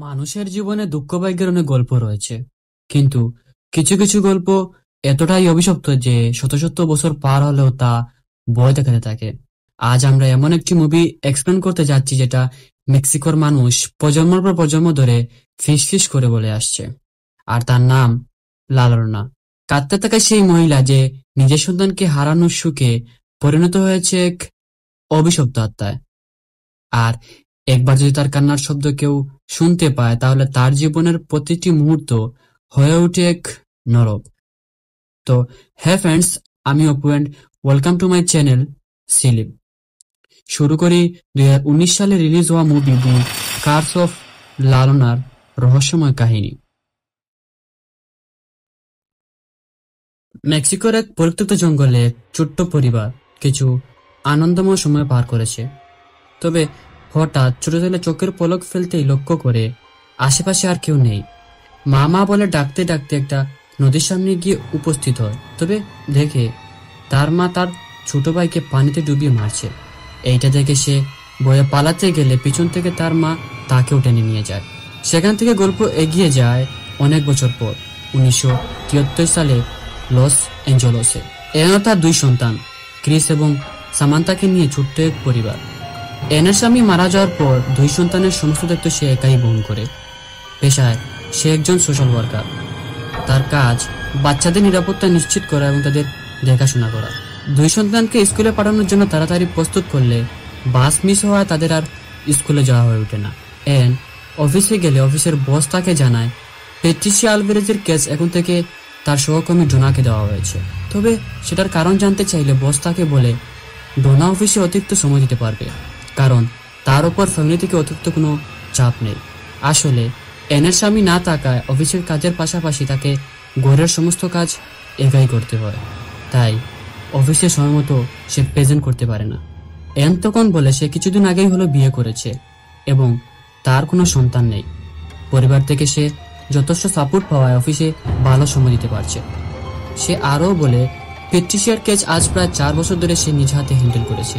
মানুষের জীবনে দুঃখ ভাগ্যের অনেক গল্প রয়েছে, কিন্তু কিছু কিছু গল্প এতটাই অভিশপ্ত যে শত শত বছর পার হলেও তা বয়ে দেখাতে থাকে। আজ আমরা এমন একটি মুভি এক্সপ্লেন করতে যাচ্ছি যেটা মেক্সিকোর মানুষ প্রজন্মের পর প্রজন্ম ধরে ফিসফিস করে বলে আসছে, আর তার নাম লা llorona। কাঁদতে থাকা সেই মহিলা যে নিজের সন্তানকে হারানোর সুখে পরিণত হয়েছে এক অভিশপ্ত আত্মায়। আর একবার যদি তার কান্নার শব্দ কেউ শুনতে পায় তাহলে তার জীবনের প্রতিটি মুহূর্ত হয়ে ওঠে এক নরক। তো হ্যাঁ ফ্রেন্ডস, আমি Apu and welcome to my channel slip. শুরু করি 2019 সালে রিলিজ হওয়া মুভি দি কার্স অফ লা lloronaর রহস্যময় কাহিনী। মেক্সিকোর এক পরিত্যক্ত জঙ্গলে এক ছোট্ট পরিবার কিছু আনন্দময় সময় পার করেছে। তবে হঠাৎ ছোট ছেলে চোখের পলক ফেলতেই লক্ষ্য করে আশেপাশে আর কেউ নেই। মা মা বলে ডাকতে ডাকতে একটা নদীর সামনে গিয়ে উপস্থিত হয়, তবে দেখে তার মা তার ছোট ভাইকে পানিতে ডুবিয়ে মারছে। এইটা দেখে সে ভয়ে পালাতে গেলে পিছন থেকে তার মা তাকেও টেনে নিয়ে যায়। সেখান থেকে গল্প এগিয়ে যায় অনেক বছর পর 1973 সালে লস অ্যাঞ্জেলসে। এনা তার দুই সন্তান ক্রিস এবং সামান্থাকে নিয়ে ছোট্ট এক পরিবার। এনের স্বামী মারা যাওয়ার পর দুই সন্তানের সমস্ত দায়িত্ব সে একাই বহন করে। পেশায় সে একজন সোশ্যাল ওয়ার্কার। তার কাজ বাচ্চাদের নিরাপত্তা নিশ্চিত করা এবং তাদের দেখাশোনা করা। দুই সন্তানকে স্কুলে পাঠানোর জন্য তাড়াতাড়ি প্রস্তুত করলে বাস মিস হওয়ায় তাদের আর স্কুলে যাওয়া হয়ে ওঠে না। এন অফিসে গেলে অফিসের বস তাকে জানায় পেট্রিসিয়া আলভারেজের কেস এখন থেকে তার সহকর্মী ডোনাকে দেওয়া হয়েছে। তবে সেটার কারণ জানতে চাইলে বস তাকে বলে ডোনা অফিসে অতিরিক্ত সময় দিতে পারবে, কারণ তার উপর ফ্যামিলি থেকে অতিরিক্ত কোনো চাপ নেই। আসলে এনের স্বামী না থাকায় অফিসের কাজের পাশাপাশি তাকে ঘরের সমস্ত কাজ একাই করতে হয়, তাই অফিসে সময় মতো সে প্রেজেন্ট করতে পারে না। এন তখন বলে সে কিছুদিন আগেই হলো বিয়ে করেছে এবং তার কোনো সন্তান নেই। পরিবার থেকে সে যথেষ্ট সাপোর্ট পাওয়ায় অফিসে ভালো সময় দিতে পারছে। সে আরও বলে পেট্রিসিয়ার কেস আজ প্রায় 4 বছর ধরে সে নিজ হাতে হ্যান্ডেল করেছে,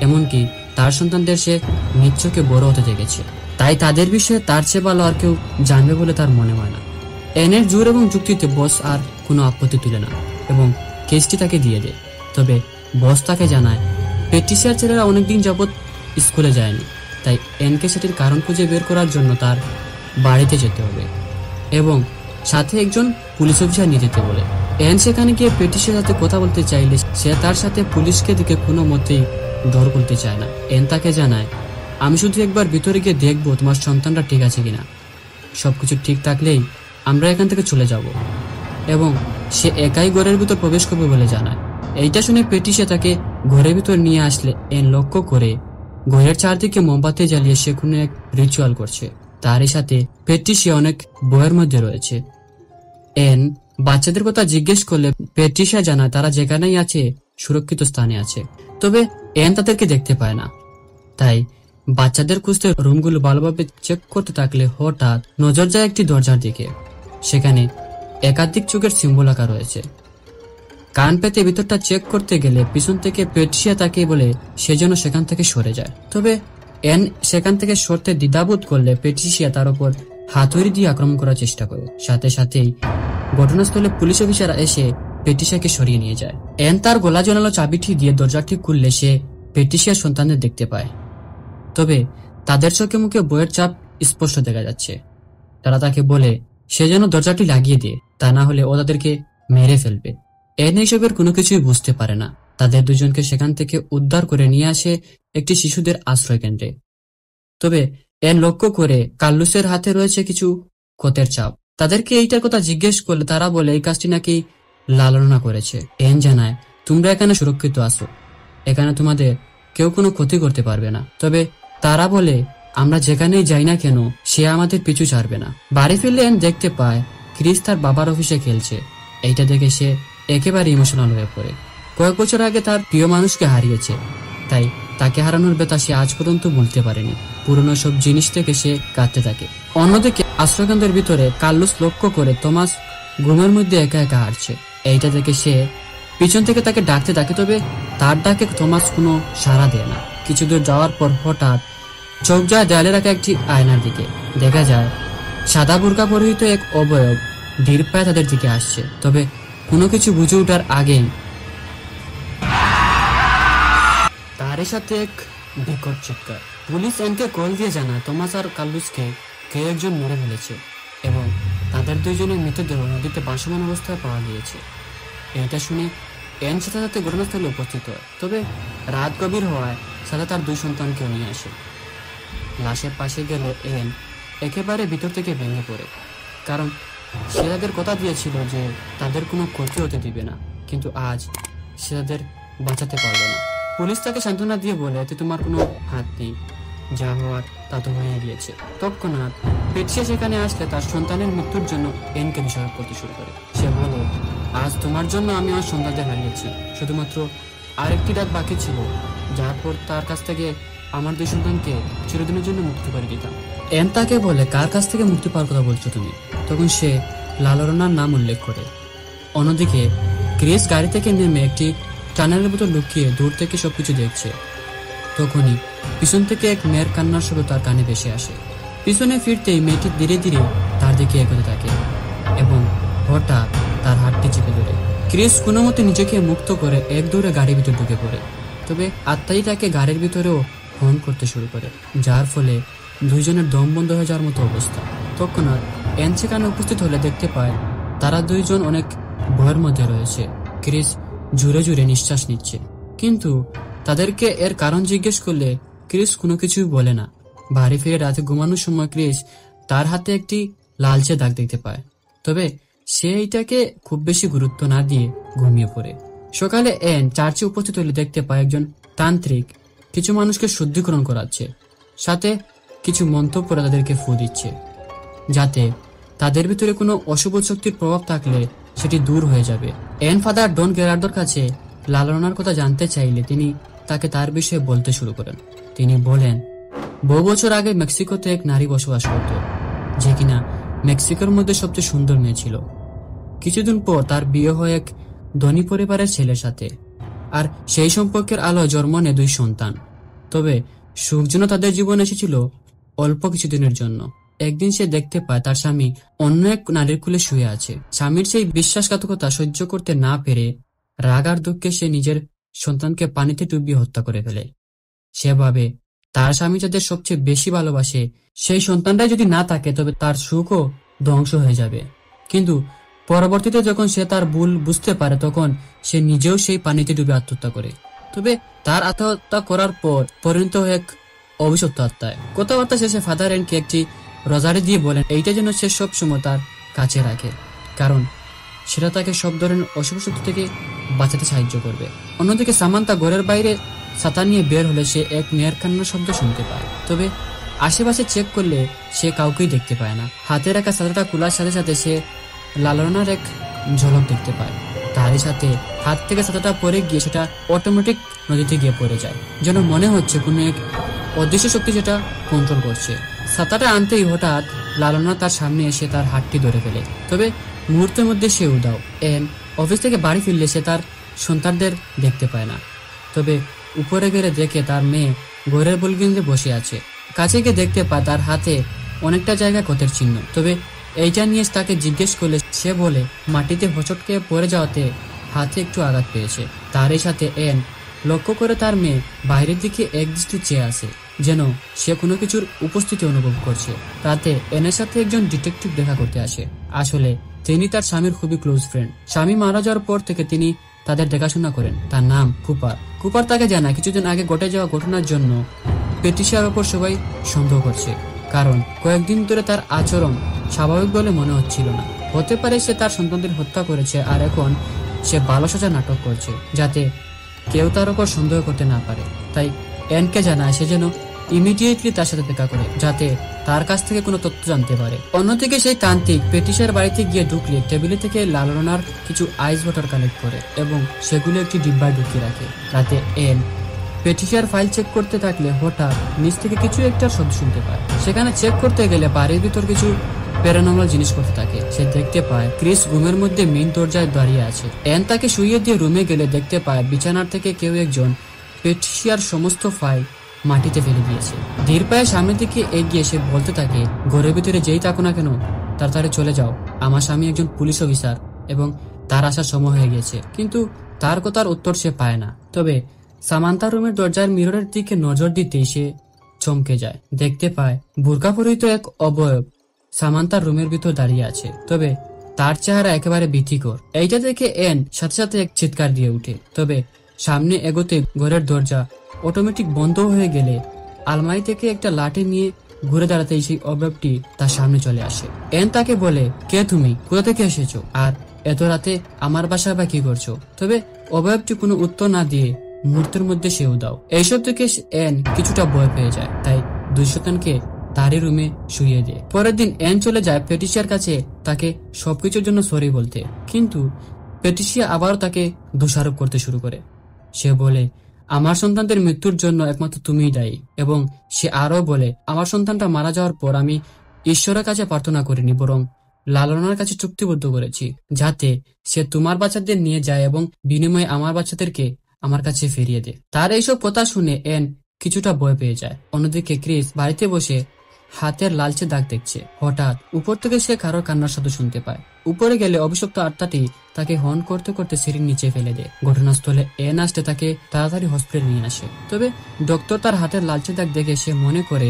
এমনকি তার সন্তানদের সে নিজ চোখে বড় হতে দেখেছে। তাই তাদের বিষয়ে তার চেয়ে ভালো আর কেউ জানবে বলে তার মনে হয় না। এনের জোর এবং যুক্তিতে বস আর কোনো আপত্তি তুলে না এবং কেসটি তাকে দিয়ে দেয়। তবে বস তাকে জানায় পেট্রিসিয়ার ছেলেরা অনেকদিন যাবৎ স্কুলে যায়নি, তাই এনকে সেটির কারণ খুঁজে বের করার জন্য তার বাড়িতে যেতে হবে এবং সাথে একজন পুলিশ অফিসার নিয়ে যেতে বলে। এন সেখানে গিয়ে পেট্রিসিয়ার সাথে কথা বলতে চাইলে সে তার সাথে পুলিশকে দিকে কোনো মতেই ডর করতে চায় না। এন তাকে জানায় আমি শুধু একবার ভিতরে গিয়ে দেখবো তোমার সন্তানরা ঠিক আছে কিনা, সবকিছু ঠিক থাকলেই আমরা এখান থেকে চলে যাব এবং সে একাই ঘরের ভিতর প্রবেশ করবে বলে জানায়। এইটা শুনে পেট্রিসিয়া তাকে ঘরের ভিতর নিয়ে আসলে এন লক্ষ্য করে ঘরের চারদিকে মোমবাতি জ্বালিয়ে সে কোনো এক রিচুয়াল করছে। তারই সাথে পেট্রিসিয়া অনেক ভয়ের মধ্যে রয়েছে। এন বাচ্চাদের কথা জিজ্ঞেস করলে পেট্রিসিয়া জানায় তারা যেখানেই আছে সুরক্ষিত স্থানে আছে, তবে এন তাদেরকে দেখতে পায় না। তাই বাচ্চাদের খুঁজতে রুমগুলো ভালোভাবে চেক করতে থাকলে হঠাৎ নজর যায় একটি দরজার দিকে। সেখানে একাধিক চোখের সিম্বল আঁকা রয়েছে। কান পেতে ভিতরটা চেক করতে গেলে পিছন থেকে পেট্রিসিয়া তাকে বলে সে যেন সেখান থেকে সরে যায়। তবে এন সেখান থেকে সরতে দ্বিধাবোধ করলে পেট্রিসিয়া তার উপর হাতুড়ি দিয়ে আক্রমণ করার চেষ্টা করে। সাথে সাথেই ঘটনাস্থলে পুলিশ অফিসার এসে পেট্রিসিয়াকে সরিয়ে নিয়ে যায়। এন তার গলা জোরালো চাবিটি দিয়ে দরজাটি খুললে সে পেট্রিসিয়ার সন্তানদের দেখতে পায়, তবে তাদের চোখে মুখে বইয়ের চাপ স্পষ্ট দেখা যাচ্ছে। তারা তাকে বলে সে যেন দরজাটি লাগিয়ে দিয়ে, তা না হলে ও তাদেরকে মেরে ফেলবে। এন এইসবের কোনো কিছুই বুঝতে পারে না। তাদের দুজনকে সেখান থেকে উদ্ধার করে নিয়ে আসে একটি শিশুদের আশ্রয় কেন্দ্রে। তবে এন লক্ষ্য করে কার্লোসের হাতে রয়েছে কিছু ক্ষতের চাপ। তাদেরকে এইটার কথা জিজ্ঞেস করলে তারা বলে এই কাজটি নাকি লা llorona করেছে। এন জানায় তোমরা এখানে সুরক্ষিত আছো, এখানে তোমাদের কেউ কোনো ক্ষতি করতে পারবে না। তবে তারা বলে আমরা যেখানেই যাই না কেন সে আমাদের পিছু ছাড়বে না। বাড়ি ফিরলে এন দেখতে পায় ক্রিস তার বাবার অফিসে খেলছে। এইটা দেখে সে একেবারে ইমোশনাল হয়ে পড়ে। কয়েক বছর আগে তার প্রিয় মানুষকে হারিয়েছে, তাই তাকে হারানোর ব্যথা সে আজ পর্যন্ত ভুলতে পারেনি। পুরনো সব জিনিস থেকে সে কাঁদতে থাকে। অন্যদিকে আশ্রয়কেন্দ্রের ভিতরে কার্লোস লক্ষ্য করে থমাস ঘুমের মধ্যে একা একা হাঁটছে। এইটা দেখে সে পিছন থেকে তাকে ডাকতে থাকে, তবে তার ডাকে থমাস কোনো সাড়া দেয় না। কিছু দূর যাওয়ার পর হঠাৎ চোখ যায় দেয়ালে রাখা একটি আয়নার দিকে। দেখা যায় সাদা বোরকা পরিহিত এক অবয়ব ধীর পায়ে তাদের দিকে আসছে। তবে কোনো কিছু বুঝে ওঠার আগেই তারই সাথে এক বিকট চিৎকার। পুলিশ এনকে কল দিয়ে জানায় তোমাস আর কার্লোসকে কেউ একজন মেরে ফেলেছে এবং তাদের দুইজনের মৃতদেহ নদীতে ভাসমান অবস্থায় পাওয়া গিয়েছে। এটা শুনে এন সাথে সাথে ঘটনাস্থলে উপস্থিত হয়। তবে রাত গভীর হওয়ায় সাথে তার দুই সন্তানকে নিয়ে আসে। লাশের পাশে গেলে এন একেবারে ভিতর থেকে ভেঙে পড়ে, কারণ সে তাদের কথা দিয়েছিল যে তাদের কোনো ক্ষতি হতে দিবে না, কিন্তু আজ সে তাদের বাঁচাতে পারলো না। পুলিশ তাকে সান্ত্বনা দিয়ে বলে এতে তোমার কোনো হাত নেই, যা হওয়ার তা তো হয়ে গিয়েছে। তৎক্ষণাৎ পেটসিয়া সেখানে আসলে তার সন্তানের মৃত্যুর জন্য এনকে দোষারোপ করতে শুরু করে। সে বলে আজ তোমার জন্য আমি আমার সন্তানদের হারিয়েছি, শুধুমাত্র আরেকটি রাত বাকি ছিল, যার পর তার কাছ থেকে আমার দুই সন্তানকে চিরদিনের জন্য মুক্তি করে দিতাম। এন তাকে বলে কার কাছ থেকে মুক্তি পাওয়ার কথা বলছো তুমি? তখন সে লালরনার নাম উল্লেখ করে। অন্যদিকে ক্রিস গাড়ি থেকে নেমে একটি টানেলের ভিতর লুকিয়ে দূর থেকে সবকিছু দেখছে। তখনই পিছন থেকে এক মেয়ের কান্নার শব্দ তার কানে ভেসে আসে। পিছনে ফিরতেই মেয়েটি ধীরে ধীরে তার দিকে এগোতে থাকে এবং হঠাৎ তার হাতটি চেপে ধরে। ক্রিস কোনো মতে নিজেকে মুক্ত করে এক দৌড়ে গাড়ির ভিতর ঢুকে পড়ে। তবে আত্মাই তাকে গাড়ির ভিতরেও হর্ন করতে শুরু করে, যার ফলে দুইজনের দম বন্ধ হয়ে যাওয়ার মতো অবস্থা। তৎক্ষণাৎ এন সেখানে উপস্থিত হলে দেখতে পায় তারা দুইজন অনেক ভয়ের মধ্যে রয়েছে। ক্রিস জোরে জোরে নিঃশ্বাস নিচ্ছে, কিন্তু তাদেরকে এর কারণ জিজ্ঞেস করলে ক্রিস কোনো কিছুই বলে না। বাড়ি ফিরে রাতে ঘুমানোর সময় ক্রিস তার হাতে একটি লালচে দাগ দেখতে পায়, তবে সে এইটাকে খুব বেশি গুরুত্ব না দিয়ে ঘুমিয়ে পড়ে। সকালে এন চার্চে উপস্থিত হলে দেখতে পায় একজন তান্ত্রিক কিছু মানুষকে শুদ্ধিকরণ করাচ্ছে, সাথে কিছু মন্ত্র পড়ে তাদেরকে ফু দিচ্ছে, যাতে তাদের ভিতরে কোনো অশুভ শক্তির প্রভাব থাকলে সেটি দূর হয়ে যাবে। এন ফাদার ডন গেরার্ডোর কাছে লালনার কথা জানতে চাইলে তিনি তাকে তার বিষয়ে বলতে শুরু করেন। তিনি বলেন বহু বছর আগে মেক্সিকোতে এক নারী বসবাস করত, যে কিনা মেক্সিকোর মধ্যে সবচেয়ে সুন্দর মেয়ে ছিল। কিছুদিন পর তার বিয়ে হয় এক ধনী পরিবারের ছেলের সাথে, আর সেই সম্পর্কের আলো জন্ম নেয় দুই সন্তান। তবে সুখ যেন তাদের জীবনে এসেছিল অল্প কিছুদিনের জন্য। একদিন সে দেখতে পায় তার স্বামী অন্য এক নারীর কোলে শুয়ে আছে। স্বামীর সেই বিশ্বাসঘাতকতা সহ্য করতে না পেরে রাগ আর দুঃখে সে নিজের সন্তানকে পানিতে ডুবিয়ে হত্যা করে ফেলে। সে ভাবে তার স্বামী যাদের সবচেয়ে বেশি ভালোবাসে সেই সন্তানটাই যদি না থাকে তবে তার সুখও ধ্বংস হয়ে যাবে। কিন্তু পরবর্তীতে যখন সে তার ভুল বুঝতে পারে তখন সে নিজেও সেই পানিতে ডুবে আত্মহত্যা করে। তবে তার আত্মহত্যা করার পর পরিণত হয়ে এক অভিশপ্ত আত্মায়। কথাবার্তা শেষে ফাদার এনকে একটি রোজারি দিয়ে বলেন এইটা যেন সে সবসময় তার কাছে রাখে, কারণ সেটা তাকে সব ধরনের অশুভ শক্তি থেকে বাঁচাতে সাহায্য করবে। অন্যদিকে সামান্তা ঘরের বাইরে ছাতা নিয়ে বের হলে সে এক মেয়ের কান্নার শব্দ শুনতে পায়, তবে আশেপাশে চেক করলে সে কাউকেই দেখতে পায় না। হাতে রাখা ছাতাটা খোলার সাথে সাথে সে লালনার এক ঝলক দেখতে পায়। তারই সাথে হাত থেকে ছাতাটা পড়ে গিয়ে সেটা অটোমেটিক নদীতে গিয়ে পড়ে যায়, যেন মনে হচ্ছে কোনো এক অদৃশ্য শক্তি সেটা কন্ট্রোল করছে। ছাতাটা আনতেই হঠাৎ লালনা তার সামনে এসে তার হাতটি ধরে ফেলে, তবে মুহূর্তের মধ্যে সে উধাও। এন অফিস থেকে বাড়ি ফিরলে সে তার সন্তানদের দেখতে পায় না, তবে উপরে গেলে দেখে তার মেয়ে ঘরের বলগিন্দে বসে আছে। কাছে গিয়ে দেখতে পায় তার হাতে অনেকটা জায়গা ক্ষতের চিহ্ন, তবে এইটা নিয়ে তাকে জিজ্ঞেস করলে সে বলে মাটিতে হোঁচটকে পড়ে যাওয়াতে হাতে একটু আঘাত পেয়েছে। তারই সাথে এন লক্ষ্য করে তার মেয়ে বাইরের দিকে একদৃষ্টি চেয়ে আসে, যেন সে কোনো কিছুর উপস্থিতি অনুভব করছে। তাতে এনের সাথে একজন ডিটেকটিভ দেখা করতে আসে। আসলে তিনি তার স্বামীর খুবই ক্লোজ ফ্রেন্ড। স্বামী মারা যাওয়ার পর থেকে তিনি তাদের দেখাশোনা করেন। তার নাম কুপার। কুপার তাকে জানায় কিছুদিন আগে ঘটে যাওয়া ঘটনার জন্য পেটিশিয়ার ওপর সবাই সন্দেহ করছে, কারণ কয়েকদিন ধরে তার আচরণ স্বাভাবিক বলে মনে হচ্ছিল না। হতে পারে সে তার সন্তানদের হত্যা করেছে আর এখন সে ভালো সাজা নাটক করছে, যাতে কেউ তার উপর সন্দেহ করতে না পারে। তাই এনকে জানায় সে যেন ইমিডিয়েটলি তার সাথে দেখা করে, যাতে তার কাছ থেকে কোনো তথ্য জানতে পারে। অন্যদিকে সেই তান্ত্রিক পেটিশিয়ার বাড়িতে গিয়ে ঢুকলে টেবিলে থেকে লালনার কিছু আইস ওয়াটার কালেক্ট করে এবং সেগুলো একটি ডিব্বায় ঢুকিয়ে রাখে। রাতে এন পেটিশিয়ার ফাইল চেক করতে থাকলে হঠাৎ নিচ থেকে কিছু একটা শব্দ শুনতে পায়। সেখানে চেক করতে গেলে বাড়ির ভিতর কিছু প্যারানর্মাল জিনিস করতে থাকে। সে দেখতে পায় ক্রিস ঘুমের মধ্যে মেইন দরজায় দাঁড়িয়ে আছে। এন তাকে শুইয়ে দিয়ে রুমে গেলে দেখতে পায় বিছানার থেকে কেউ একজন পেটিশিয়ার সমস্ত ফাইল মাটিতে ফেলে দিয়েছে। ধীর পায়ে সামনের দিকে এগিয়ে সে বলতে থাকে, ঘরের ভিতরে যেই থাকো না কেন তাড়াতাড়ি চলে যাও, আমার স্বামী একজন পুলিশ অফিসার এবং তার আসার সময় হয়ে গেছে। কিন্তু তার কথার উত্তর সে পায় না। তবে সামান্তা রুমের দরজার মিররের দিকে নজর দিতেই সে চমকে যায়। দেখতে পায় বোরকা পরিহিত এক অবয়ব সামান্তার রুমের ভিতর দাঁড়িয়ে আছে, তবে তার চেহারা একেবারে ভীতিকর। এইটা দেখে এন সাথে সাথে এক চিৎকার দিয়ে উঠে। তবে সামনে এগোতে ঘরের দরজা অটোমেটিক বন্ধ হয়ে গেলে আলমারি থেকে একটা লাঠি নিয়ে ঘুরে দাঁড়াতেই সেই অবয়বটি তার সামনে চলে আসে। এন তাকে বলে, কে তুমি, কোথা থেকে এসেছো, আর এত রাতে আমার বাসায় বা কি করছো? তবে অবয়বটি কোনো উত্তর না দিয়ে মুহূর্তের মধ্যে সে উদাও। এইসব থেকে এন কিছুটা ভয় পেয়ে যায়, তাই দুই শতানকে তারই রুমে শুইয়ে দেয়। পরের দিন এন চলে যায় পেটিশিয়ার কাছে তাকে সবকিছুর জন্য সরি বলতে, কিন্তু পেটিশিয়া আবারও তাকে দোষারোপ করতে শুরু করে। সে বলে, আমার সন্তানদের মৃত্যুর জন্য একমাত্র তুমিই দায়ী, এবং সে আরো বলে, আমার সন্তানটা মারা যাওয়ার পর আমি ঈশ্বরের কাছে প্রার্থনা করিনি, বরং লালনার কাছে চুক্তিবদ্ধ করেছি যাতে সে তোমার বাচ্চাদের নিয়ে যায় এবং বিনিময়ে আমার বাচ্চাদেরকে আমার কাছে ফিরিয়ে দেয়। তার এইসব কথা শুনে এন কিছুটা ভয় পেয়ে যায়। অন্যদিকে ক্রিস বাড়িতে বসে হাতের লালচে দাগ দেখছে। হঠাৎ উপর থেকে সে কারোর কান্নার শব্দ শুনতে পায়। উপরে গেলে অভিশপ্ত আত্মাটি তাকে হর্ন করতে করতে সিঁড়ির নিচে ফেলে দেয়। ঘটনাস্থলে এন আসতে তাকে তাড়াতাড়ি হসপিটালে নিয়ে আসে। তবে ডক্টর তার হাতের লালচে দাগ দেখে সে মনে করে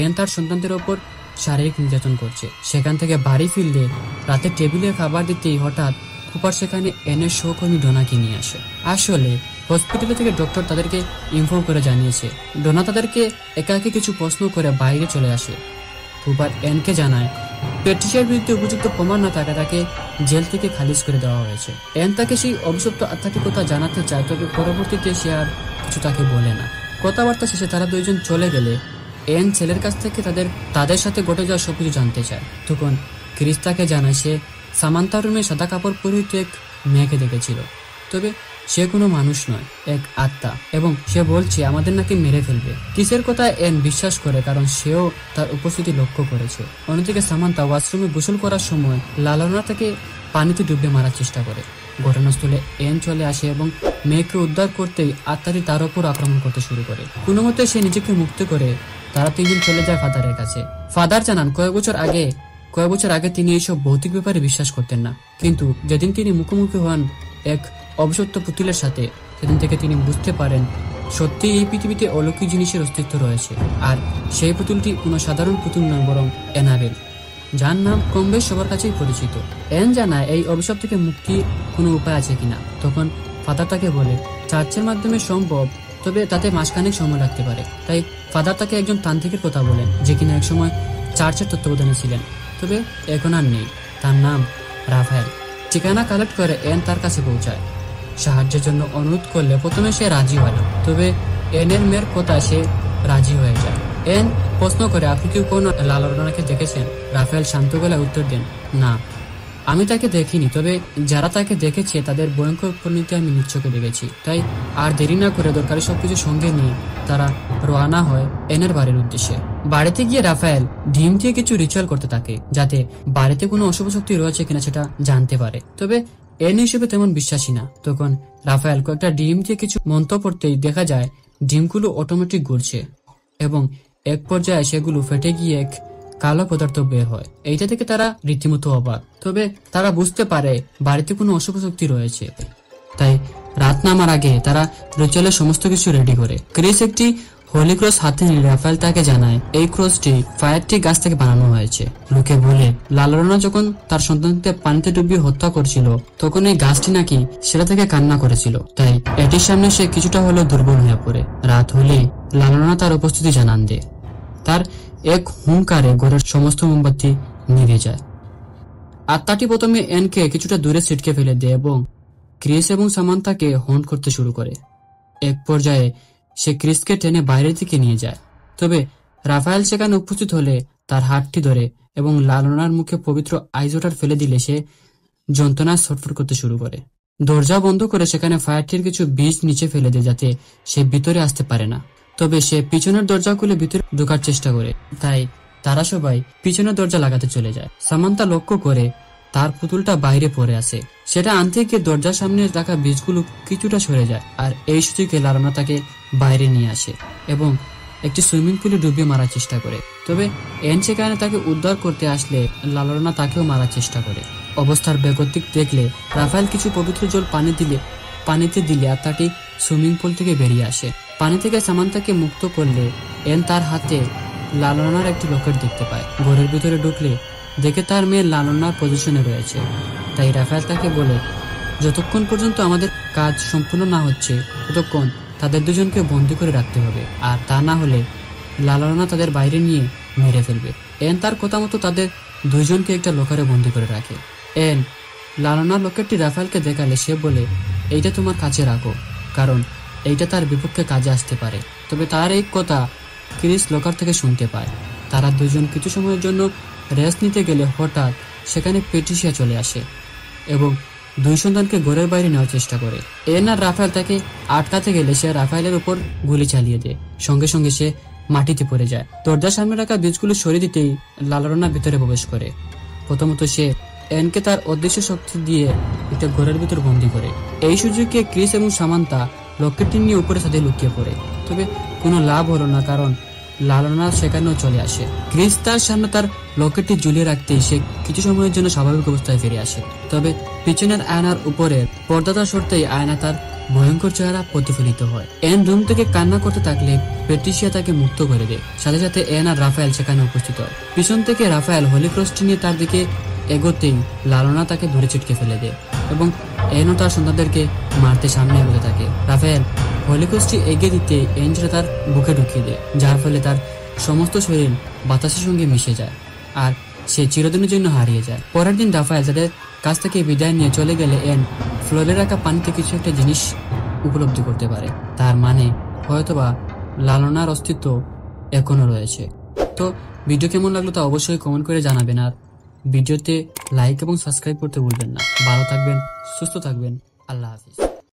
এন তার সন্তানদের ওপর শারীরিক নির্যাতন করছে। সেখান থেকে বাড়ি ফিরলে রাতে টেবিলে খাবার দিতেই হঠাৎ কুপার সেখানে এনের সহকর্মী ডোনাকে নিয়ে আসে। আসলে হসপিটাল থেকে ডক্টর তাদেরকে ইনফর্ম করে জানিয়েছে ডোনা তাদেরকে একাকি কিছু প্রশ্ন করে বাইরে চলে আসে। কুপার এনকে জানায় পেট্রিশিয়ার বিরুদ্ধে উপযুক্ত প্রমাণ না থাকা তাকে জেল থেকে খারিজ করে দেওয়া হয়েছে। এন তাকে সেই অভিশপ্ত আত্মাটির কথা জানাতে চায়, তবে পরবর্তীতে সে আর কিছু তাকে বলে না। কথাবার্তা শেষে তারা দুইজন চলে গেলে এন ছেলের কাছ থেকে তাদের সাথে ঘটে যাওয়া সবকিছু জানতে চায়। তখন ক্রিস তাকে জানায় সে সামান্তা রুমে সাদা কাপড় পরিহিত এক মেয়েকে দেখেছিল, তবে সে কোনো মানুষ নয়, এক আত্মা, এবং সে বলছে আমাদের নাকি মেরে ফেলবে। কিসের কথা এন বিশ্বাস করে, কারণ সেও তার উপস্থিতি লক্ষ্য করেছে। অন্যদিকে সামান্তা ওয়াশরুমে গোসল করার সময় লালনা তাকে পানিতে ডুবে মারার চেষ্টা করে। ঘটনাস্থলে এন চলে আসে এবং মেয়েকে উদ্ধার করতেই আত্মাটি তার উপর আক্রমণ করতে শুরু করে। কোনো মতে সে নিজেকে মুক্ত করে তারা তিনজন চলে যায় ফাদারের কাছে। ফাদার জানান কয়েক বছর আগে তিনি এইসব ভৌতিক ব্যাপারে বিশ্বাস করতেন না, কিন্তু যেদিন তিনি মুখোমুখি হন এক অভিশপ্ত পুতুলের সাথে, সেদিন থেকে তিনি বুঝতে পারেন সত্যি এই পৃথিবীতে অলৌকিক জিনিসের অস্তিত্ব রয়েছে। আর সেই পুতুলটি কোনো সাধারণ পুতুল নয়, বরং অ্যানাবেল, যার নাম কম বেশ সবার কাছেই পরিচিত। এন জানায় এই অভিশাপ থেকে মুক্তির কোনো উপায় আছে কিনা। তখন ফাদার তাকে বলে চার্চের মাধ্যমে সম্ভব, তবে তাতে মাসখানেক সময় লাগতে পারে। তাই ফাদার তাকে একজন তান্ত্রিকের কথা বলেন যে কিনা একসময় চার্চের তত্ত্বাবধানে ছিলেন, তবে এখন আর নেই। তার নাম রাফায়েল। ঠিকানা কালেক্ট করে এন তার কাছে পৌঁছায়। সাহায্যের জন্য অনুরোধ করলে প্রথমে সে রাজি হয় না, তবে এনের মেয়ের কথা সে রাজি হয়ে যায়। এন প্রশ্ন করে আপনি কি কোনো লালনাকে দেখেছেন? রাফায়েল শান্ত গলায় উত্তর দেন, না, আমি তাকে দেখিনি, তবে যারা তাকে দেখেছে তাদের ভয়ঙ্কর পরিণতি আমি নিজ চোখে দেখেছি। তাই আর দেরি না করে দরকারি সবকিছু সঙ্গে নিয়ে তারা রওনা হয় এনের বাড়ির উদ্দেশ্যে। বাড়িতে গিয়ে রাফায়েল ডিম দিয়ে কিছু রিচুয়াল করতে থাকে যাতে বাড়িতে কোনো অশুভ শক্তি রয়েছে কিনা সেটা জানতে পারে, তবে এন হিসেবে তেমন বিশ্বাসী না। তখন রাফায়েল কয়েকটা ডিম দিয়ে কিছু মন্ত্র পড়তেই দেখা যায় ডিমগুলো অটোমেটিক ঘুরছে এবং এক পর্যায়ে সেগুলো ফেটে গিয়ে এক কালো পদার্থ বের হয়। এইটা থেকে তারা রীতিমতো অবাক, তবে তারা বুঝতে পারে বাড়িতে কোনো অশুভ শক্তি রয়েছে। তাই রাত নামার আগে তারা রিচুয়ালের সমস্ত কিছু রেডি করে। ক্রিস একটি হোলি ক্রস হাতে নিয়ে রাফায়েল তাকে জানায় এই ক্রসটি ফায়ারটি গাছ থেকে বানানো হয়েছে। লোকে বলে লালনা যখন তার সন্তানকে পানিতে ডুবিয়ে হত্যা করছিল তখন এই গাছটি নাকি সেটা থেকে কান্না করেছিল, তাই এটির সামনে সে কিছুটা হলেও দুর্বল হয়ে পড়ে। রাত হলে লালনা তার উপস্থিতি জানান দেয়। তার এক হুঙ্কারে ঘরের সমস্ত মোমবাতি নিভে যায়। আত্মাটি প্রথমে এনকে কিছুটা দূরে ছিটকে ফেলে দেয় এবং ক্রিস এবং সামান্তাকে হন্ট করতে শুরু করে। এক পর্যায়ে সে ক্রিসকে টেনে বাইরের দিকে নিয়ে যায়, তবে রাফায়েল সেখানে উপস্থিত হলে তার হাতটি ধরে এবং লালনার মুখে পবিত্র আইজোটার ফেলে দিলে সে যন্ত্রণায় ছটফট করতে শুরু করে। দরজা বন্ধ করে সেখানে ফায়ারটির কিছু বীজ নিচে ফেলে দেয় যাতে সে ভিতরে আসতে পারে না, তবে সে পিছনের দরজা খুলে ভিতরে ঢোকার চেষ্টা করে। তাই তারা সবাই পিছনের দরজা লাগাতে চলে যায়। সামান্তা লক্ষ্য করে তার পুতুলটা বাইরে পড়ে আছে, সেটা আনতে গিয়ে দরজার সামনে রাখা বীজগুলো কিছুটা সরে যায়, আর এই সুযোগে লালনা তাকে বাইরে নিয়ে আসে এবং একটি সুইমিং পুলে ডুবিয়ে মারার চেষ্টা করে। তবে এন সেখানে তাকে উদ্ধার করতে আসলে লালনা তাকেও মারার চেষ্টা করে। অবস্থার বেগতিক দেখলে রাফায়েল কিছু পবিত্র জল পানিতে দিলে আত্মাটি সুইমিং পুল থেকে বেরিয়ে আসে। পানি থেকে সামান্তাকে মুক্ত করলে এন তার হাতে লালনার একটি লকেট দেখতে পায়। ঘরের ভিতরে ঢুকলে দেখে তার মেয়ে লালনার পজিশনে রয়েছে। তাই রাফায়েল তাকে বলে, যতক্ষণ পর্যন্ত আমাদের কাজ সম্পূর্ণ না হচ্ছে ততক্ষণ তাদের দুজনকে বন্দি করে রাখতে হবে, আর তা না হলে লালনা তাদের বাইরে নিয়ে মেরে ফেলবে। এন তার কথা মতো তাদের দুইজনকে একটা লকারে বন্দি করে রাখে। এন লালনার লকেটটি রাফায়েলকে দেখালে সে বলে, এইটা তোমার কাছে রাখো, কারণ এইটা তার বিপক্ষে কাজে আসতে পারে। তবে তার এই কথা ক্রিস লকার থেকে শুনতে পায়। তারা দুজন কিছু সময়ের জন্য রেস্ট নিতে গেলে হঠাৎ সেখানে পেট্রিসিয়া চলে আসে এবং দুই সন্তানকে ঘরের বাইরে নেওয়ার চেষ্টা করে। এন আর রাফায়েল তাকে আটকাতে গেলে সে রাফায়েলের উপর গুলি চালিয়ে দেয়। সঙ্গে সঙ্গে সে মাটিতে পড়ে যায়। দরজার সামনে রাখা বীজগুলো সরিয়ে দিতেই লালনা ভিতরে প্রবেশ করে। প্রথমত সে এনকে তার অদৃশ্য শক্তি দিয়ে একটা ঘরের ভিতর বন্দী করে। এই সুযোগে ক্রিস এবং সামান্তা লকেটটি নিয়ে উপরে ছাদে লুকিয়ে পড়ে। তবে কোনো লাভ হলো না, কারণ লালনা সেখানেও চলে আসে। ক্রিস তার সামনে তার লকেটটি ঝুলিয়ে রাখতেই সে কিছু সময়ের জন্য স্বাভাবিক অবস্থায় ফিরে আসে। তবে পিছনের আয়নার উপরে পর্দাটা সরতেই আয়না তার ভয়ঙ্কর চেহারা প্রতিফলিত হয়। এন রুম থেকে কান্না করতে থাকলে পেট্রিসিয়া তাকে মুক্ত করে দেয়। সাথে সাথে এন আর রাফায়েল সেখানে উপস্থিত হয়। পিছন থেকে রাফায়েল হোলি ক্রসটি নিয়ে তার দিকে এগোতেই লালনা তাকে ধরে ছিটকে ফেলে দেয় এবং এনও তার সন্তানদেরকে মারতে সামনে এগোতে থাকে। রাফায়েল হোলি ক্রসটি এগিয়ে দিতে এন সেটা তার বুকে ঢুকিয়ে দেয়, যার ফলে তার সমস্ত শরীর বাতাসের সঙ্গে মিশে যায় আর সে চিরদিনের জন্য হারিয়ে যায়। পরের দিন রাফায়েল তাদের কাছ থেকে বিদায় নিয়ে চলে গেলে এন ফ্লোরে রাখা পানিতে কিছু একটা জিনিস উপলব্ধি করতে পারে। তার মানে হয়তোবা লালনার অস্তিত্ব এখনো রয়েছে। তো ভিডিও কেমন লাগলো তা অবশ্যই কমেন্ট করে জানাবেন, আর ভিডিওতে লাইক এবং সাবস্ক্রাইব করতে ভুলবেন না। ভালো থাকবেন, সুস্থ থাকবেন, আল্লাহ হাফিজ।